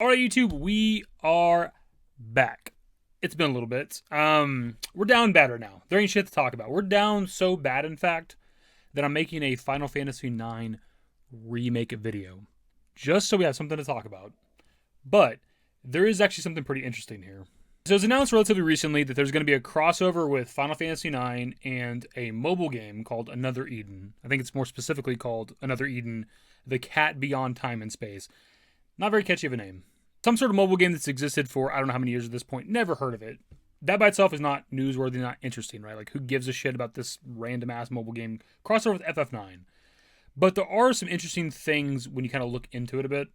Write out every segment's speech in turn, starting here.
All right, YouTube, we are back. It's been a little bit. We're down bad right now. There ain't shit to talk about. We're down so bad, in fact, that I'm making a Final Fantasy IX Remake video. Just so we have something to talk about. But there is actually something pretty interesting here. So it was announced relatively recently that there's going to be a crossover with Final Fantasy IX and a mobile game called Another Eden. I think it's more specifically called Another Eden, The Cat Beyond Time and Space. Not very catchy of a name. Some sort of mobile game that's existed for I don't know how many years at this point. Never heard of it. That by itself is not newsworthy, not interesting, right? Like, who gives a shit about this random ass mobile game crossover with FF9? But there are some interesting things when you kind of look into it a bit.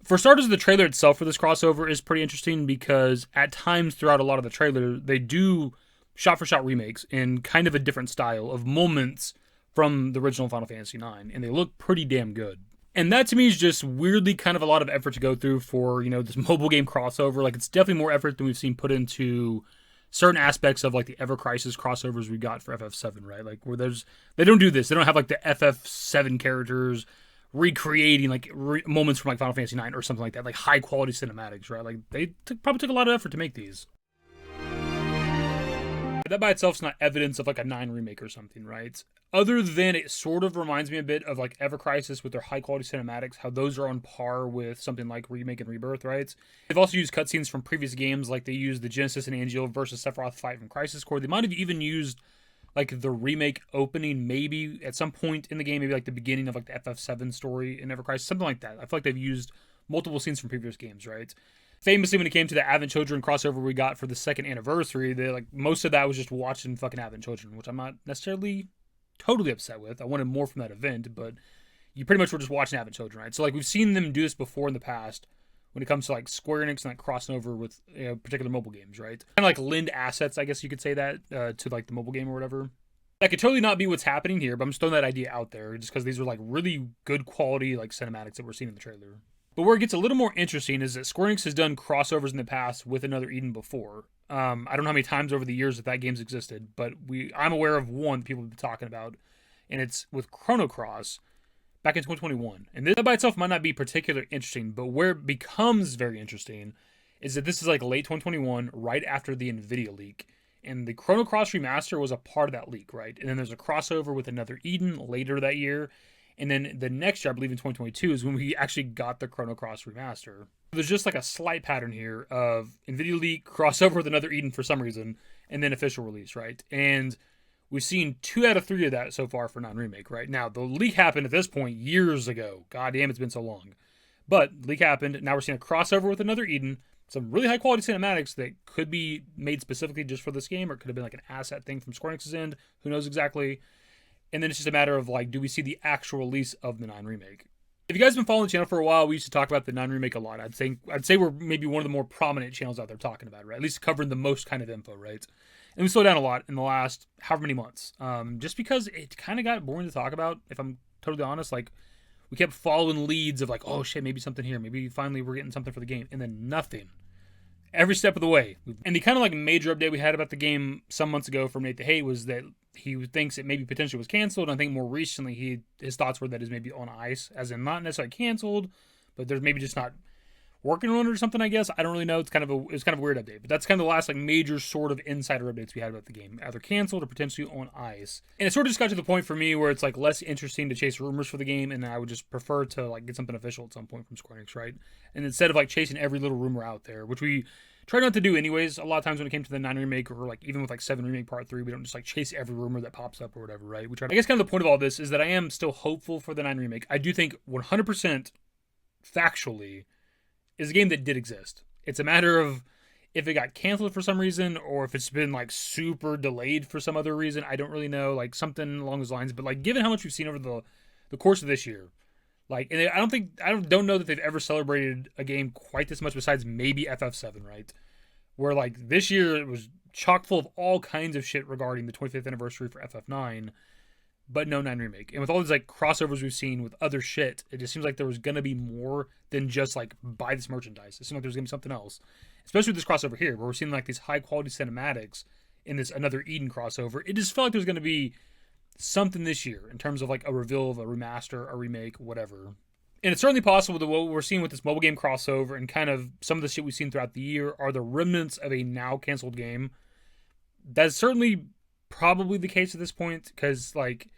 For starters, the trailer itself for this crossover is pretty interesting because at times throughout a lot of the trailer, they do shot for shot remakes in kind of a different style of moments from the original Final Fantasy IX, and they look pretty damn good. And that to me is just weirdly kind of a lot of effort to go through for, this mobile game crossover. Like, it's definitely more effort than we've seen put into certain aspects of like the Ever Crisis crossovers we got for FF7, right? Like, where they don't do this. They don't have like the FF7 characters recreating like moments from like Final Fantasy IX or something like that, like high quality cinematics, right? Like, they probably took a lot of effort to make these. That by itself is not evidence of like a 9 remake or something, right? Other than it sort of reminds me a bit of like Ever Crisis with their high quality cinematics, how those are on par with something like Remake and Rebirth, right? They've also used cutscenes from previous games, like they used the Genesis and Angel versus Sephiroth fight from Crisis Core. They might have even used like the remake opening, maybe at some point in the game, maybe like the beginning of like the FF7 story in Ever Crisis, something like that. I feel like they've used multiple scenes from previous games, right? Famously, when it came to the Advent Children crossover we got for the second anniversary, they like most of that was just watching fucking Advent Children, which I'm not necessarily totally upset with. I wanted more from that event, but you pretty much were just watching Advent Children, right? So like we've seen them do this before in the past when it comes to like Square Enix and like crossing over with particular mobile games, right? Kind of like lend assets, I guess you could say that to like the mobile game or whatever. That could totally not be what's happening here, but I'm just throwing that idea out there just because these are like really good quality like cinematics that we're seeing in the trailer. But where it gets a little more interesting is that Square Enix has done crossovers in the past with Another Eden before. I don't know how many times over the years that game's existed, but I'm aware of one that people have been talking about, and it's with Chrono Cross back in 2021. And this by itself might not be particularly interesting, but where it becomes very interesting is that this is like late 2021, right after the Nvidia leak. And the Chrono Cross remaster was a part of that leak, right? And then there's a crossover with Another Eden later that year. And then the next year, I believe in 2022, is when we actually got the Chrono Cross remaster. There's just like a slight pattern here of Nvidia leak, crossover with Another Eden for some reason, and then official release, right? And we've seen 2 out of 3 of that so far for IX Remake, right? Now, the leak happened at this point years ago. God damn, it's been so long. But leak happened. Now we're seeing a crossover with Another Eden. Some really high quality cinematics that could be made specifically just for this game, or it could have been like an asset thing from Square Enix's end. Who knows exactly? And then it's just a matter of like, do we see the actual release of the IX Remake? If you guys have been following the channel for a while, we used to talk about the IX Remake a lot. I'd say we're maybe one of the more prominent channels out there talking about it, right? At least covering the most kind of info, right? And we slowed down a lot in the last however many months, just because it kind of got boring to talk about. If I'm totally honest, like we kept following leads of like, oh shit, maybe something here, maybe finally we're getting something for the game, and then nothing. Every step of the way. And the kind of like major update we had about the game some months ago from Nate the Hate was that he thinks it maybe potentially was canceled. And I think more recently his thoughts were that it's maybe on ice, as in not necessarily canceled, but there's maybe just not working on it or something, I guess. I don't really know. It's kind of a weird update. But that's kind of the last like major sort of insider updates we had about the game. Either canceled or potentially on ice. And it sort of just got to the point for me where it's like less interesting to chase rumors for the game, and I would just prefer to like get something official at some point from Square Enix, right? And instead of like chasing every little rumor out there, which we try not to do anyways, a lot of times when it came to the 9 Remake or like even with like 7 Remake Part 3, we don't just like chase every rumor that pops up or whatever, right? We try I guess kind of the point of all this is that I am still hopeful for the 9 Remake. I do think 100% factually is a game that did exist. It's a matter of if it got canceled for some reason or if it's been like super delayed for some other reason. I don't really know, like something along those lines. But like given how much we've seen over the course of this year, like, and I don't know that they've ever celebrated a game quite this much besides maybe FF7, right? Where like this year it was chock full of all kinds of shit regarding the 25th anniversary for FF9, but no 9 Remake. And with all these like crossovers we've seen with other shit, it just seems like there was gonna be more than just like buy this merchandise. It seemed like there was gonna be something else, especially with this crossover here, where we're seeing like these high quality cinematics in this Another Eden crossover. It just felt like there was gonna be something this year in terms of like a reveal of a remaster, a remake, whatever. And it's certainly possible that what we're seeing with this mobile game crossover and kind of some of the shit we've seen throughout the year are the remnants of a now canceled game. That's certainly probably the case at this point, because like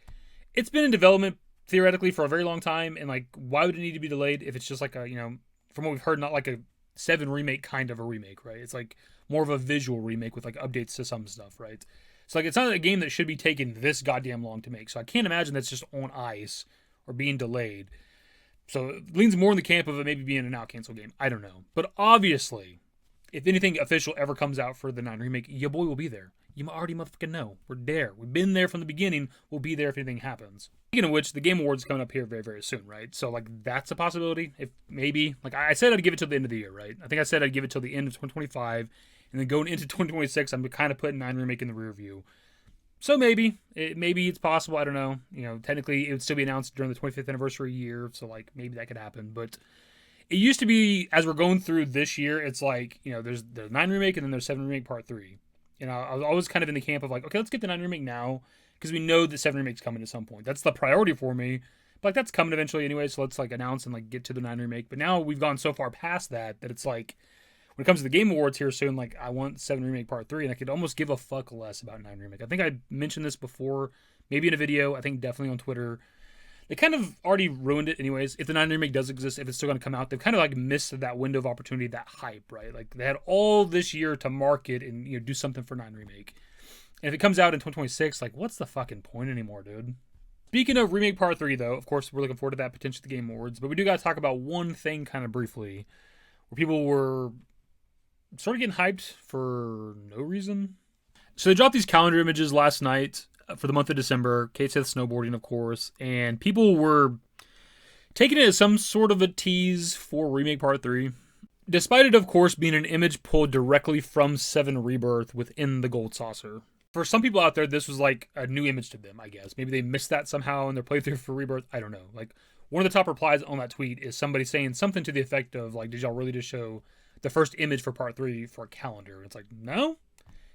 it's been in development theoretically for a very long time, and like why would it need to be delayed if it's just like a, you know, from what we've heard, not like a 7 remake kind of a remake, right? It's like more of a visual remake with like updates to some stuff, right? So like it's not a game that should be taking this goddamn long to make. So I can't imagine that's just on ice or being delayed. So it leans more in the camp of it maybe being a now cancel game. I don't know. But obviously, if anything official ever comes out for the 9 remake, your boy will be there. You already motherfucking know. We're there. We've been there from the beginning. We'll be there if anything happens. Speaking of which, the Game Awards coming up here very, very soon, right? So, like, that's a possibility. If maybe, like, I said I'd give it till the end of the year, right? I think I said I'd give it till the end of 2025. And then going into 2026, I'm kind of putting 9 remake in the rear view. So maybe it's possible. I don't know. You know, technically it would still be announced during the 25th anniversary year. So, like, maybe that could happen. But it used to be, as we're going through this year, it's like, you know, there's the 9 remake and then there's 7 remake part 3. You know, I was always kind of in the camp of like, okay, let's get the 9 remake now, because we know that 7 remake's coming at some point. That's the priority for me. But like that's coming eventually anyway, so let's like announce and like get to the 9 remake. But now we've gone so far past that it's like when it comes to the Game Awards here soon, like I want 7 remake part 3, and I could almost give a fuck less about 9 remake. I think I mentioned this before, maybe in a video, I think definitely on Twitter. They kind of already ruined it anyways. If the 9 remake does exist, if it's still going to come out, they've kind of like missed that window of opportunity, that hype, right? Like they had all this year to market and, you know, do something for 9 remake. And if it comes out in 2026, like what's the fucking point anymore, dude? Speaking of remake part 3 though, of course, we're looking forward to that potentially at the Game Awards, but we do got to talk about one thing kind of briefly where people were sort of getting hyped for no reason. So they dropped these calendar images last night for the month of December, Kate Sith snowboarding, of course, and people were taking it as some sort of a tease for Remake Part 3, despite it, of course, being an image pulled directly from 7 Rebirth within the Gold Saucer. For some people out there, this was like a new image to them, I guess. Maybe they missed that somehow in their playthrough for Rebirth. I don't know. Like, one of the top replies on that tweet is somebody saying something to the effect of, like, did y'all really just show the first image for Part 3 for a calendar? It's like, no.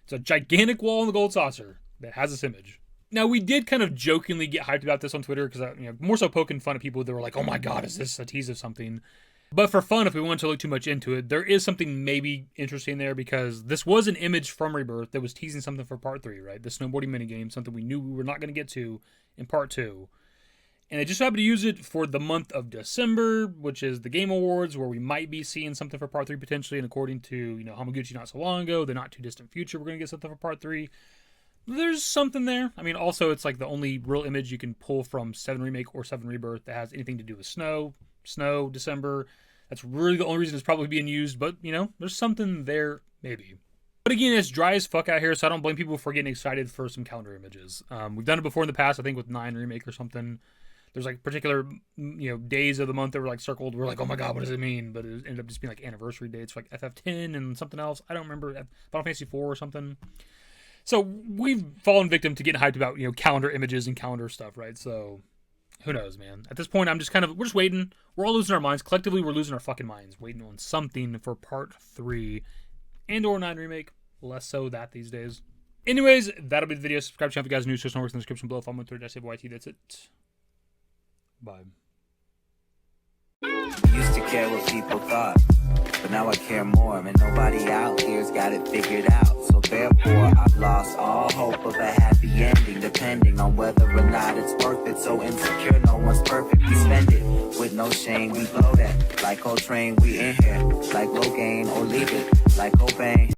It's a gigantic wall in the Gold Saucer that has this image. Now, we did kind of jokingly get hyped about this on Twitter because, you know, more so poking fun at people that were like, oh my god, is this a tease of something? But for fun, if we want to look too much into it, there is something maybe interesting there, because this was an image from Rebirth that was teasing something for Part 3, right? The snowboarding minigame, something we knew we were not going to get to in Part 2. And they just happened to use it for the month of December, which is the Game Awards, where we might be seeing something for Part 3 potentially. And according to, you know, Hamaguchi not so long ago, the not too distant future, we're going to get something for Part 3. There's something there. I mean, also, it's like the only real image you can pull from 7 Remake or 7 Rebirth that has anything to do with snow, December. That's really the only reason it's probably being used, but, you know, there's something there, maybe. But again, it's dry as fuck out here, so I don't blame people for getting excited for some calendar images. We've done it before in the past, I think with 9 Remake or something. There's like particular, you know, days of the month that were like circled. We're like, oh my god, what does it mean? But it ended up just being like anniversary dates for like FF10 and something else. I don't remember, Final Fantasy IV or something. So we've fallen victim to getting hyped about, you know, calendar images and calendar stuff, right? So who knows, man? At this point, we're just waiting. We're all losing our minds. Collectively, we're losing our fucking minds, waiting on something for Part 3 and or 9 Remake. Less so that these days. Anyways, that'll be the video. Subscribe to the channel if you guys are new. Social networks in the description below. Follow me on Twitter, @YT. That's it. Bye. Used to care what people thought, but now I care more. And nobody out here's got it figured out. So therefore, I've lost all hope of a happy ending, depending on whether or not it's worth it. So insecure, no one's perfect. We spend it with no shame. We blow that like Coltrane. We in here like Rogaine, or leave it like Cobain.